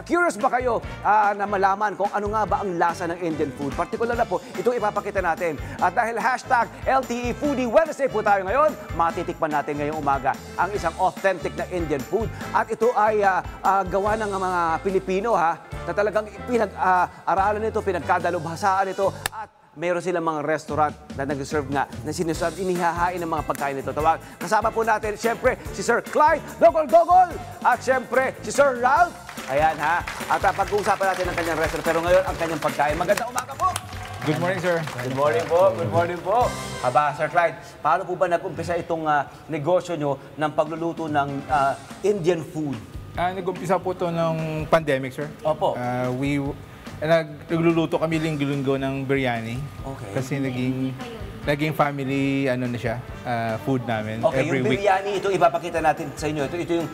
curious ba kayo na malaman kung ano nga ba ang lasa ng Indian food? Partikular na po, itong ipapakita natin. At dahil hashtag LTE Foodie Wednesday po tayo ngayon, matitikman natin ngayong umaga ang isang authentic na Indian food. At ito ay gawa ng mga Pilipino na talagang pinag-aralan nito, pinagkadalubhasaan ito at meron silang mga restaurant na nag-serve nga, na sinuserve, inihahain ng mga pagkain nito. Kasama po natin, siyempre, si Sir Clyde Dogol-Dogol at siyempre, si Sir Ralph. Ayan At pag-uusapan natin ang kanyang restaurant, pero ngayon ang kanyang pagkain. Magandang umaga po! Good morning, sir. Good morning po. Good morning po. Sir Clyde, paano po ba nag-umpisa itong negosyo nyo ng pagluluto ng Indian food? Nag-umpisa po ito ng pandemic, sir. Opo. Nagluluto kami linggo-linggo ng biryani. Okay. Kasi naging family na siya, food namin Okay, every yung week. biryani, ito ipapakita natin sa inyo. Ito yung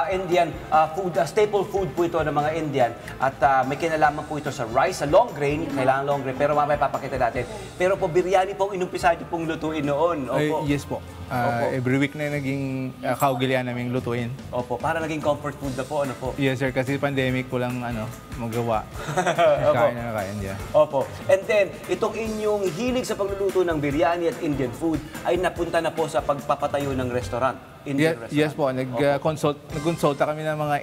Indian food, staple food po ito ng mga Indian. At may kinalaman po ito sa rice, sa long grain, kailangan long grain, pero mamaya ipapakita natin. Pero po, biryani po ang inumpisa niyo pong lutuin noon. Opo. Yes po. Opo. Every week na naging kaugalian namin lutuin. Opo, para naging comfort food na po, ano po? Yes, sir. Kasi pandemic po lang magawa. Kain diyan. Opo. And then, itong inyong hilig sa pagluluto ng biryani at Indian food ay napunta na po sa pagpapatayo ng restaurant. Indian restaurant. Yes po. Nag-consulta kami ng mga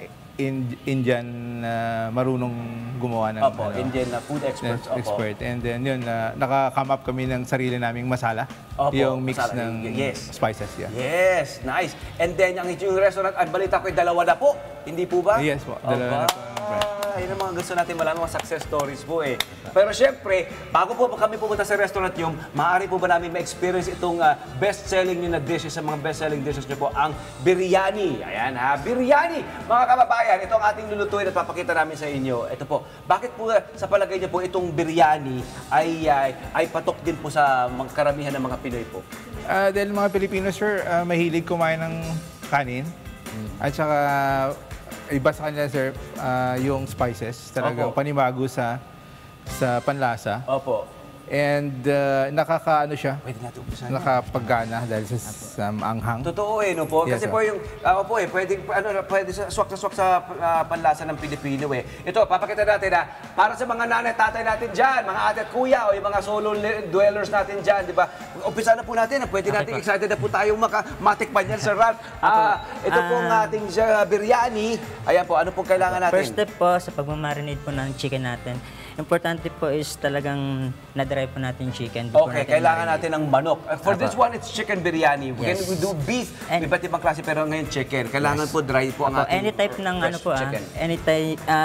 Indian na marunong gumawa ng Indian food experts. Opo. expert. And then yun, naka-come up kami ng sarili naming masala. Opo, Yung mix masala. ng Yes. spices. Yeah. Yes, nice. And then, ang inyong restaurant, ang balita ko ay dalawa na po. Hindi po ba? Yes po, dalawa na po. Yun ang mga gusto natin malaman, mga success stories po eh. Pero syempre, bago po kami pumunta sa restaurant nyo, maaari po ba namin ma-experience itong best-selling nyo na dishes, sa mga best-selling dishes nyo po, ang biryani. Ayan biryani! Mga kababayan, ito ang ating lulutuin at papakita namin sa inyo. Ito po, bakit po sa palagay nyo po itong biryani ay patok din po sa mga karamihan ng mga Pinoy po? Dahil mga Pilipino, sir, mahilig kumain ng kanin. At saka, iba sa kanila, sir, yung spices. Talagang Opo. panibago sa panlasa. Opo. And nakakaano siya, Pwede natin umpisahan. nakapagana dahil sa anghang. Totoo no po. Yes, Kasi sir. po yung, pwede swak sa panlasa ng Pilipino eh. Ito, papakita natin para sa mga nanay, tatay natin dyan, mga ate at kuya, o yung mga solo dwellers natin dyan, di ba? Umpisa na po natin, pwede natin, excited na po tayong matikman yan, Sir Ralph. Ito pong ating biryani. Ayan po, ano pong kailangan natin? First step po sa pagmamarinate po ng chicken natin, importante po is talagang na-dry po natin yung chicken. Okay, kailangan natin ng manok. For this one, it's chicken biryani. Yes. We do beef, And- iba't ibang klase, pero ngayon chicken. Kailangan po dry po ang ating Any type ng fresh chicken.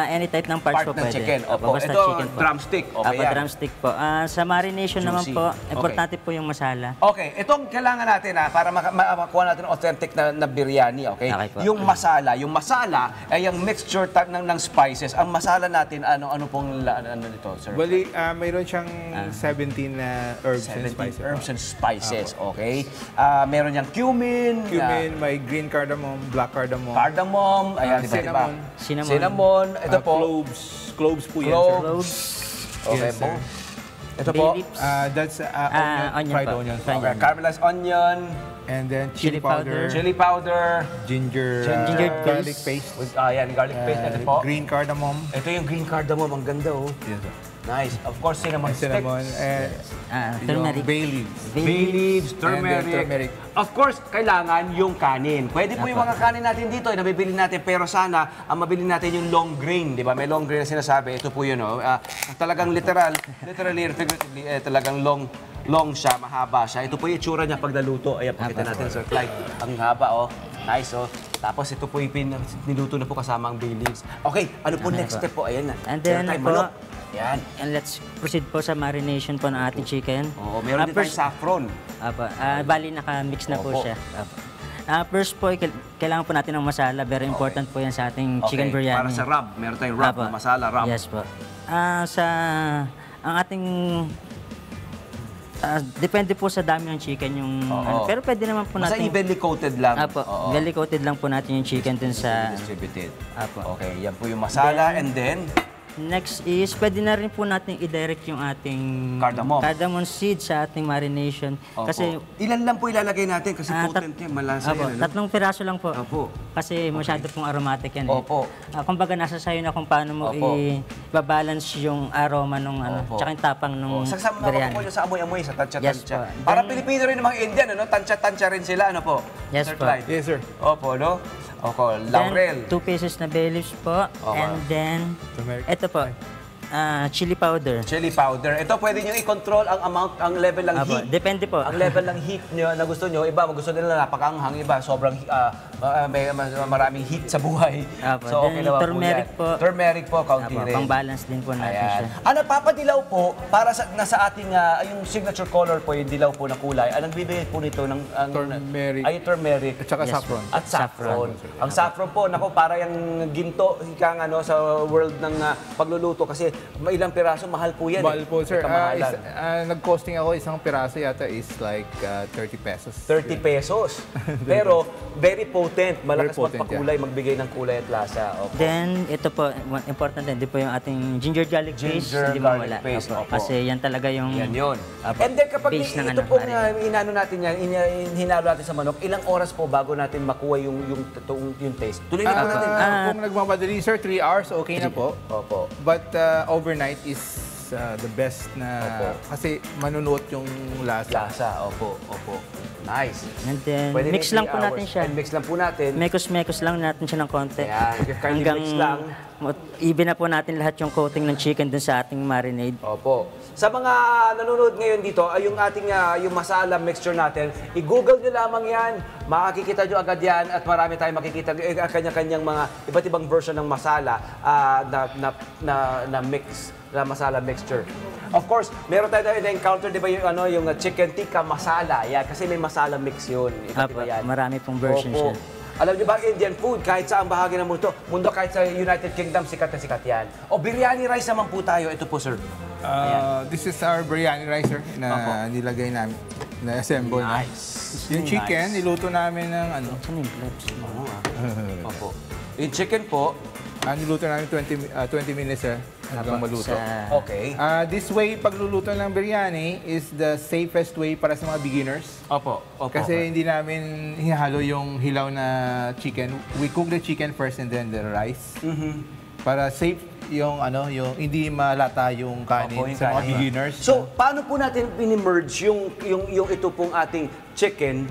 any type ng parts Part po ng pwede. chicken. Opo. Basta Ito, chicken po. drumstick. Okay yan. Drumstick po. Sa marination naman Juicy. po, Okay. importante po yung masala. Okay, itong kailangan natin para makakuha natin authentic na biryani, okay? Okay po. Yung masala ay yung mixture ng spices. Ang masala natin, ano pong nito, sir? Bali, mayroon siyang 17 na herbs and 17 spices. herbs and spices, okay? Meron niyang cumin, May green cardamom, black cardamom, cardamom, ayan, diba? cinnamon, Cinnamon, ito po. cloves po yan, sir. Cloves. Okay Yes, po. sir. Ito Bay po. leaves. That's onion, fried po. onion. Fried Okay, caramelized onion, And then chili Chili powder. powder, chili powder, ginger, Ginger garlic paste. paste, ayan, garlic paste, ito po. green cardamom. Ito yung green cardamom, ang ganda oh. Yes, sir. Nice. Of course, cinnamon And cinnamon sticks. and Turmeric. yung bay leaves. Bay leaves, turmeric. And then turmeric. Of course, kailangan yung kanin. Pwede po yung mga kanin natin dito, nabibili natin, pero sana ang mabili natin yung long grain, di ba? May long grain na sinasabi. Ito po yun, oh. Talagang literally, figuratively, talagang long siya, mahaba siya. Ito po yung itsura niya pag naluto. Ayan, pakita natin, Sir Clyde. Ang haba, oh. Nice, oh. Tapos ito po yung niluto na po kasama ang bay leaves. Okay, ano po next step po? Ayan na. And then Meron tayong po, manok. Yan. And let's proceed po sa marination po ng ating chicken. Oo, meron din tayong saffron. Bali, naka-mix na po Opo. siya. First po, kailangan po natin ng masala. Very important po yan sa ating chicken biryani. Para sa rub, meron tayong rub, na masala rub. Yes po. Ang ating depende po sa dami ng chicken yung pero pwede naman po Basta natin evenly coated lang. evenly coated lang po natin yung chicken dun sa Distributed. Apo. Okay, yan po yung masala and then Next is, pwede na rin po natin i-direct yung ating Cardamom. seed sa ating marination. Opo. Kasi, Ilan lang po ilalagay natin kasi potent yan, malasa Opo, yan. Ano? 3 piraso lang po. Opo. Kasi masyado pong aromatic yan. Opo. Kumbaga, nasa sayo na kung paano mo Opo. i-balance yung aroma nung Opo. tsaka yung tapang nung Sagsama biryani. ko sa amoy-amoy, sa tansya-tansya. Yes po. Para Pilipino rin ng mga Indian, ano? Tansya-tansya rin sila, ano po? Yes Sir po. Clyde? Yes, sir. Opo, no? Opo, laurel. Then, 2 pieces na bay leaves po. Okay. And then, Turmeric. ito po, chili powder. Chili powder. Ito, pwede nyo i-control ang amount, ang level ng Apo, heat. depende po. Ang level ng heat nyo na gusto nyo, iba, gusto nila napakaanghang, iba, sobrang may maraming heat sa buhay. Apo, So, okay then naman turmeric po po. yan. Turmeric po, kaunti Apo, rin. pang-balance din po natin Ayan. siya. Ang nagpapadilaw po, para sa, nasa ating, yung signature color po, yung dilaw po na kulay, ang nagbibigay po nito ng Turmeric. ay turmeric. At saka Yes, saffron. At saffron. Ang saffron po, nako, para yung ginto, ikang sa world ng pagluluto kasi ilang piraso, mahal po yan. Mahal po, sir. Kamahalan. Nag-costing ako, isang piraso yata is like 30 pesos. 30 pesos. Pero, very potent. Malakas Very potent, magpakulay, magbigay ng kulay at lasa. Opo. Then, ito po, important din, di po yung ating ginger garlic paste, Ginger hindi garlic mawala. paste, Opo, opo. Kasi yan talaga yung... Yan yun. Apo. And then kapag Base ng ito pong marinade. inano natin yan, hinalo natin sa manok, ilang oras po bago natin makuha yung taste? Tuloy na po natin. Kung nagmamadali, sir, 3 hours, okay na po. Opo. But overnight is the best na Opo. kasi manunuot yung lasa. Lasa, opo, opo. Nice. And then, Pwede mix na lang po 3 natin hours. siya. And mix lang po natin. Mekos-mekos lang natin siya ng konti. Ayan, kindly mix lang. Even na po natin lahat yung coating ng chicken dun sa ating marinade. Opo. Sa mga nanonood ngayon dito, ay yung ating yung masala mixture natin, i-google nyo lamang yan. Makikita nyo agad yan at marami tayong makikita kanya-kanyang mga iba't ibang version ng masala na mix, na masala mixture. Of course, meron tayo na-encounter, di ba, yung chicken tikka masala. Yan, kasi may masala mix yun. Iba't Apo, iba yan. marami pong version Opo. siya. Alam niyo ba, Indian food, kahit sa ang bahagi ng mundo, kahit sa United Kingdom, sikat na sikat yan. O, biryani rice naman po tayo. Ito po, sir. This is our biryani rice, sir, na nilagay namin, na-assemble na. Nice. Yung chicken, niluto namin ng Saan yung gloves? Opo. Yung chicken po, niluto namin 20 minutes, sir, hanggang maluto. okay. This way, pagluluto ng biryani is the safest way para sa mga beginners. Opo. Opo. Kasi hindi namin hinahalo yung hilaw na chicken. We cook the chicken first and then the rice. Para safe yung yung hindi malata yung kanin Opo, yung sa mga kanin. beginners. So, paano po natin pinimerge yung ito pong ating chicken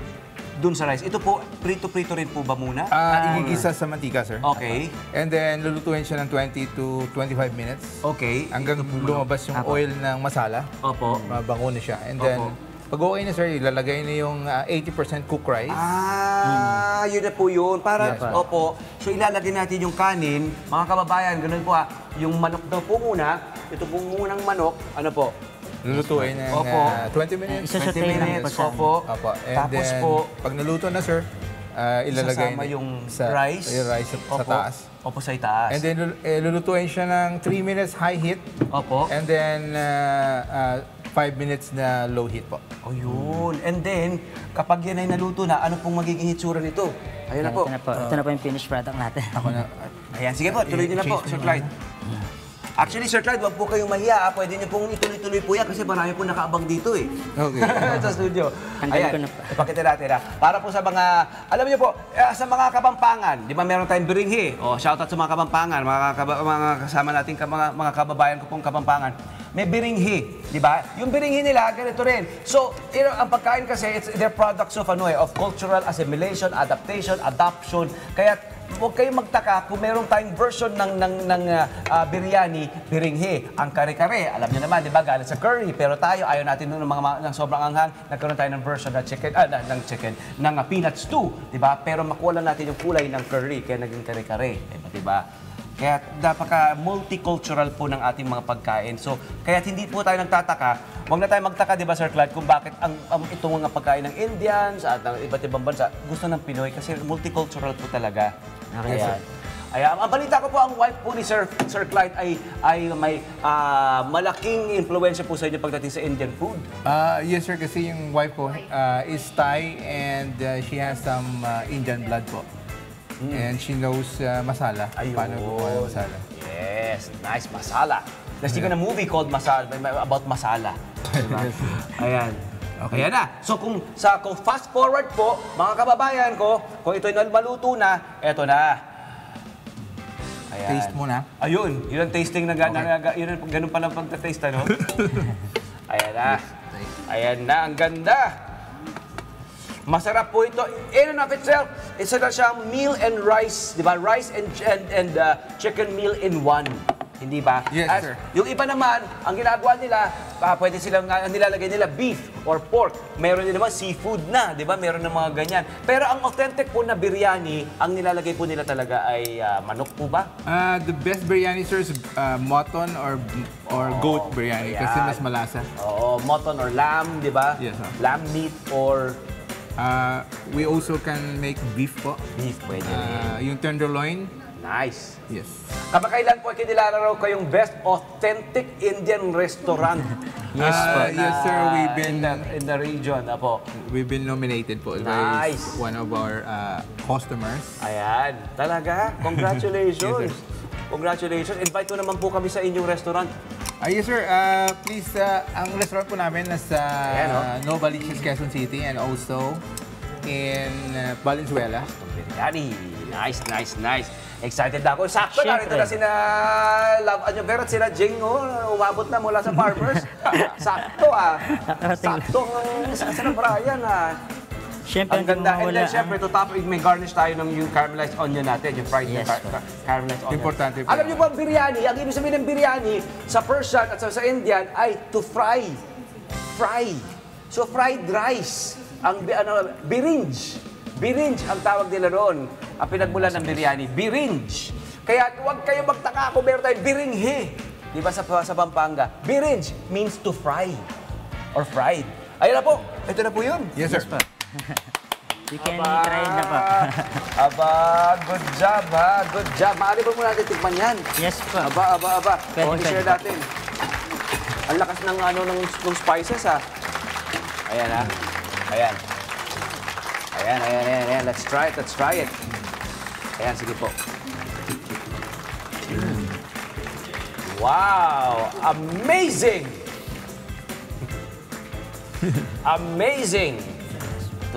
dun sa rice? Ito po, prito-prito rin po ba muna? Igigisa sa mantika, sir. Okay. And then, lulutuin siya ng 20 to 25 minutes. Okay. Hanggang lumabas yung oil ng masala. Opo. Mabango na siya. And then, pag okay na, sir, ilalagay na yung 80% cooked rice. Yun na po yun. Para, Yes. opo. So, ilalagay natin yung kanin. Mga kababayan, ganun po yung manok daw po muna. Ito po munang manok. Ano po? Lulutuin ng Opo. 20 minutes. Isa sa 20 tayo lang minutes. po sa Opo. Opo. And Tapos then, po, pag naluto na, sir, ilalagay isasama na yung sa rice. Yung rice sa Opo. taas. Opo, sa itaas. And then, lulutuin siya ng 3 minutes high heat. Opo. And then, 5 minutes na low heat po. O yun. And then, kapag yan ay naluto na, ano pong magiging hitsura nito? Ayun na po. Ito na po yung finished product natin. Ako na. Ayan, sige po, tuloy niyo na po, Sir Clyde. Actually, Sir Clyde, wag po kayong mahiya. Pwede niyo pong ituloy-tuloy po yan kasi marami po nakaabang dito eh. Okay. Sa studio. Tanggalin ko na po. Ipakita natin Para po sa mga, alam niyo po, sa mga Kapampangan, di ba meron tayong biringhi? O, shoutout sa mga Kapampangan, mga kasama natin, mga kababayan ko pong Kapampangan. May biringhi, di ba? Yung biringhi nila, ganito rin. So, ang pagkain kasi, they're products of cultural assimilation, adaptation, adoption. Kaya, huwag kayong magtaka kung meron tayong version ng biryani, biringhi. Ang kare-kare, alam niyo naman, di ba, galing sa curry. Pero tayo, ayaw natin ng sobrang anghang. Nagkaroon tayo ng version ng ng peanut stew, di ba? Pero makuha lang natin yung kulay ng curry, kaya naging kare-kare. Di ba? Kaya multicultural po ng ating mga pagkain. So, kaya hindi po tayo nagtataka. Huwag na tayo magtaka, di ba, Sir Clyde, kung bakit itong mga pagkain ng Indians at ng iba't ibang bansa gusto ng Pinoy kasi multicultural po talaga. Ayan. Ang balita ko po, ang wife po ni Sir Clyde ay may malaking influensya po sa inyo pagdating sa Indian food. Yes, sir, kasi yung wife ko is Thai and she has some Indian blood po. And she knows masala. Ayun. Paano gumawa ng masala. Yes. Yes, nice. Masala. There's even a movie called about masala. Diba? Ayan. Okay. Ayan na. So kung fast forward po, mga kababayan ko, kung ito'y maluto na, eto na. Ayan. Taste muna. Ayun, yun ang tasting na yun ang ganun palang pagta-taste, ano? Ayan na. Ayan na, ang ganda. Masarap po ito. In and of itself, isa na siyang meal and rice, di ba? Rice and chicken meal in one. Hindi ba? Yes, As, sir. Yung iba naman, ang ginagawa nila, pwede silang nilalagay nila beef or pork. Meron din naman seafood na, di ba? Meron ng mga ganyan. Pero ang authentic po na biryani, ang nilalagay po nila talaga ay manok po ba? The best biryani, sir, is mutton or goat biryani kasi ayan. mas malasa. Oo, mutton or lamb, di ba? Yes, sir. Lamb meat or We also can make beef po. beef, pwede rin. Yung tenderloin, Nice. yes. Kamakailan po kinilalaro kayong best authentic Indian restaurant? Yes po. Yes, sir. We've been in the region, apo. We've been nominated po by Nice. one of our customers. Ayan, talaga. Congratulations. Yes, sir. Congratulations. Invite ko naman po kami sa inyong restaurant. Yes, sir. Please, ang restaurant po namin nasa Ayan, oh. Nova Licious, Quezon City and also in Valenzuela. Biryani. Nice, nice, nice. Excited na ako. Sakto na. Ito Siyempre. na sina Love Anyo Vera at sina Jing, umabot na mula sa Farmers. Sakto Sakto sa Brian Siyempre, Ang hindi ganda. And mawawala then, syempre, to top, may garnish tayo ng yung caramelized onion natin, yung fried Yes, caramelized onion. Importante po. Alam niyo ba, ang biryani, ang ibig sabihin ng biryani sa Persian at sa Indian ay to fry. Fry. So, fried rice. Birinj. Birinj ang tawag nila roon. Ang pinagmulan ng biryani, birinj. Kaya huwag kayo magtaka kung meron tayong biringhe. Di ba sa Pampanga? Birinj means to fry or fried. Ayun na po. Ito na po yun. Yes, sir. You can try na po. Aba, good job ha. Good job. Maaari ba muna natin tikman yan? Yes po. Aba. Pwede, I-share pwede. natin. Ang lakas ng ng spices ha. Ayan ha. Ayan. Ayan. Let's try it. Ayan, sige po. Wow! Amazing! Amazing!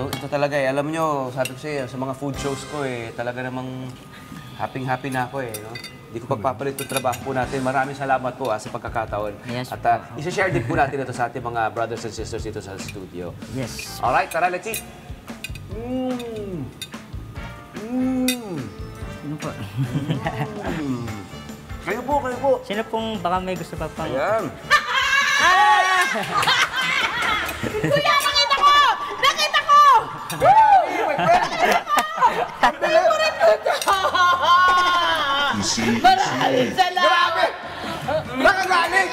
Ito talaga Alam nyo, sabi ko sa'yo, sa mga food shows ko talaga namang happy na ako No? Hindi ko pagpapalit yung trabaho po natin. Maraming salamat po sa pagkakataon. Yes, At isa-share din po natin ito sa ating mga brothers and sisters dito sa studio. Yes. Alright, tara, let's eat. Ano po? Kayo po. Sino pong baka may gusto pa pang... Ayan. Kuya, nakita ko! Nakita ko! Maraming salamat! Nakagaling!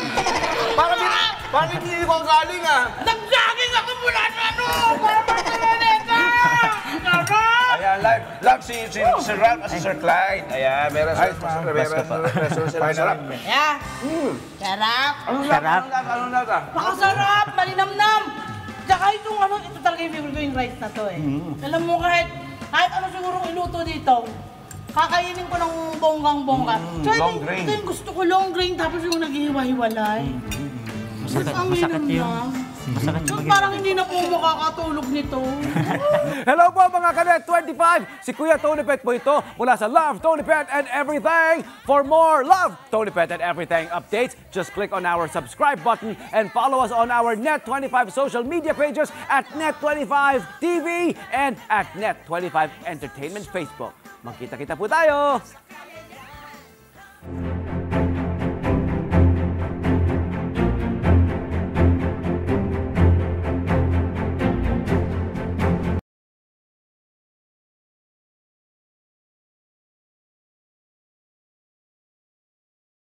Parang hindi ko ang galing Nag-jogging ako mula sa Barceloneta! Ayan, live si Ralph at si Sir Clyde. Ayan, meron sila. Sarap. Yeah. Sarap! Sarap. Ano na? Pakasarap! Malinamnam! Tsaka itong ito talaga yung favorite ko yung rice na to Alam mo kahit ano siguro iluto dito, kakainin ko ng bonggang-bongga. So, long grain. Ito yung gusto ko, long grain, tapos yung naghihiwa-hiwalay. Masakit yung... Masakit So, yung parang hindi na po makakatulog nito. Hello po mga Kanet 25! Si Kuya Tony Pet po ito mula sa Love, Tony Pet and Everything. For more Love, Tony Pet and Everything updates, just click on our subscribe button and follow us on our Net25 social media pages at Net25 TV and at Net25 Entertainment Facebook. Magkita-kita po tayo!